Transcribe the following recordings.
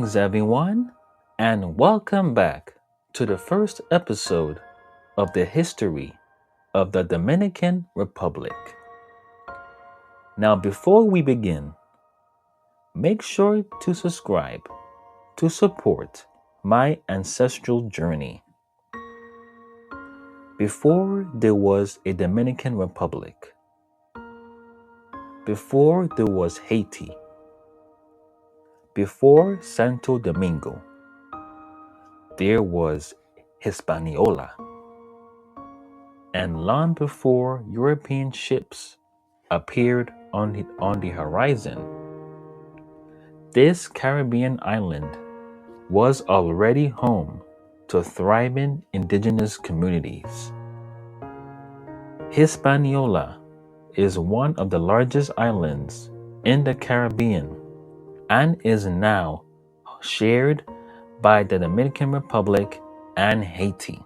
Greetings, everyone, and welcome back to the first episode of the history of the Dominican Republic. Now, before we begin, make sure to subscribe to support my ancestral journey. Before there was a Dominican Republic, before there was Haiti, before Santo Domingo, there was Hispaniola. And long before European ships appeared on the horizon, this Caribbean island was already home to thriving indigenous communities. Hispaniola is one of the largest islands in the Caribbean and is now shared by the Dominican Republic and Haiti.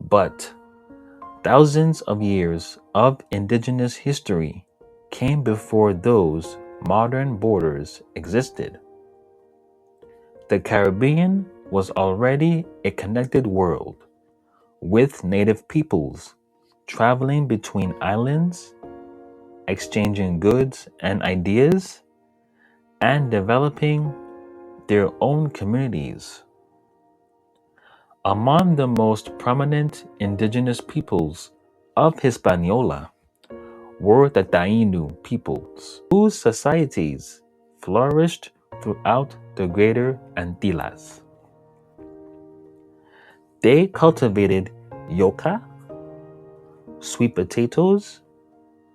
But thousands of years of indigenous history came before those modern borders existed. The Caribbean was already a connected world, with native peoples traveling between islands, exchanging goods and ideas, and developing their own communities. Among the most prominent indigenous peoples of Hispaniola were the Taíno peoples, whose societies flourished throughout the Greater Antilles. They cultivated yucca, sweet potatoes,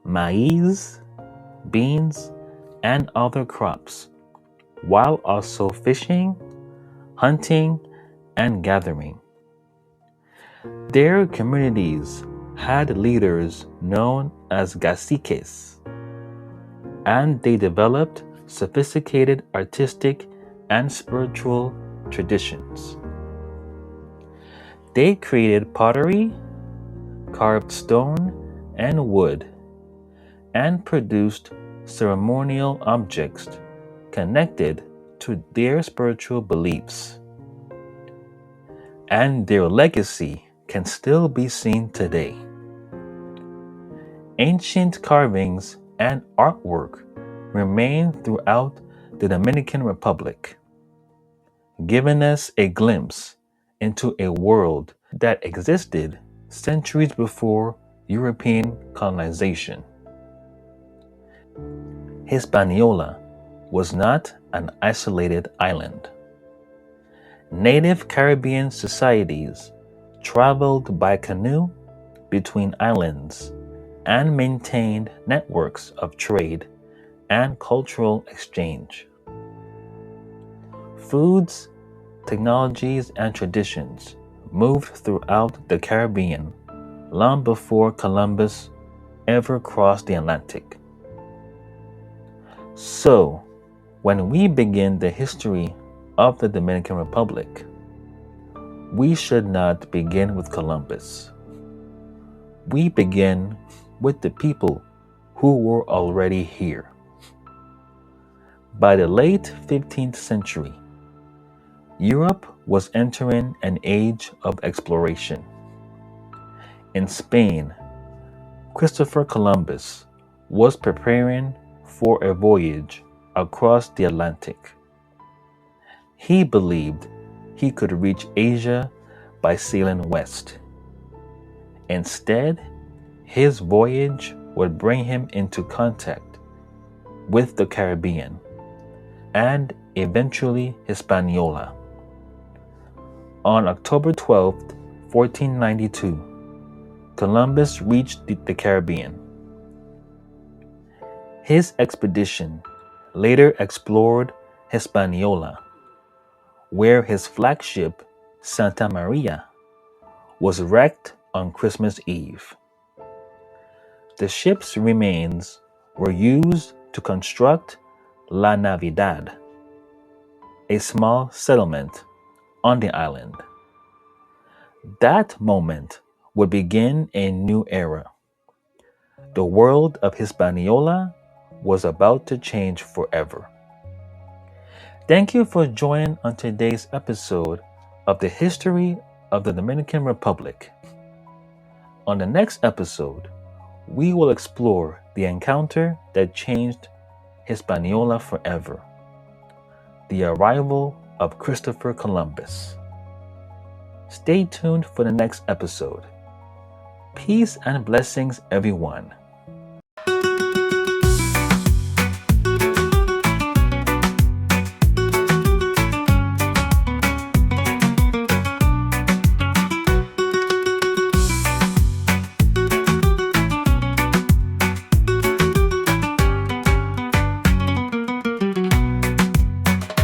maize, beans, and other crops, while also fishing, hunting, and gathering. Their communities had leaders known as caciques, and they developed sophisticated artistic and spiritual traditions. They created pottery, carved stone and wood, and produced ceremonial objects connected to their spiritual beliefs. And their legacy can still be seen today. Ancient carvings and artwork remain throughout the Dominican Republic, giving us a glimpse into a world that existed centuries before European colonization. Hispaniola was not an isolated island. Native Caribbean societies traveled by canoe between islands and maintained networks of trade and cultural exchange. Foods, technologies, and traditions moved throughout the Caribbean long before Columbus ever crossed the Atlantic. So, when we begin the history of the Dominican Republic, we should not begin with Columbus. We begin with the people who were already here. By the late 15th century, Europe was entering an age of exploration. In Spain, Christopher Columbus was preparing for a voyage across the Atlantic. He believed he could reach Asia by sailing west. Instead, his voyage would bring him into contact with the Caribbean and eventually Hispaniola. On October 12, 1492, Columbus reached the Caribbean. His expedition later explored Hispaniola, where his flagship, Santa Maria, was wrecked on Christmas Eve. The ship's remains were used to construct La Navidad, a small settlement on the island. That moment would begin a new era. The world of Hispaniola was about to change forever. Thank you for joining on today's episode of the history of the Dominican Republic. On the next episode, we will explore the encounter that changed Hispaniola forever, the arrival of Christopher Columbus. Stay tuned for the next episode. Peace and blessings, everyone.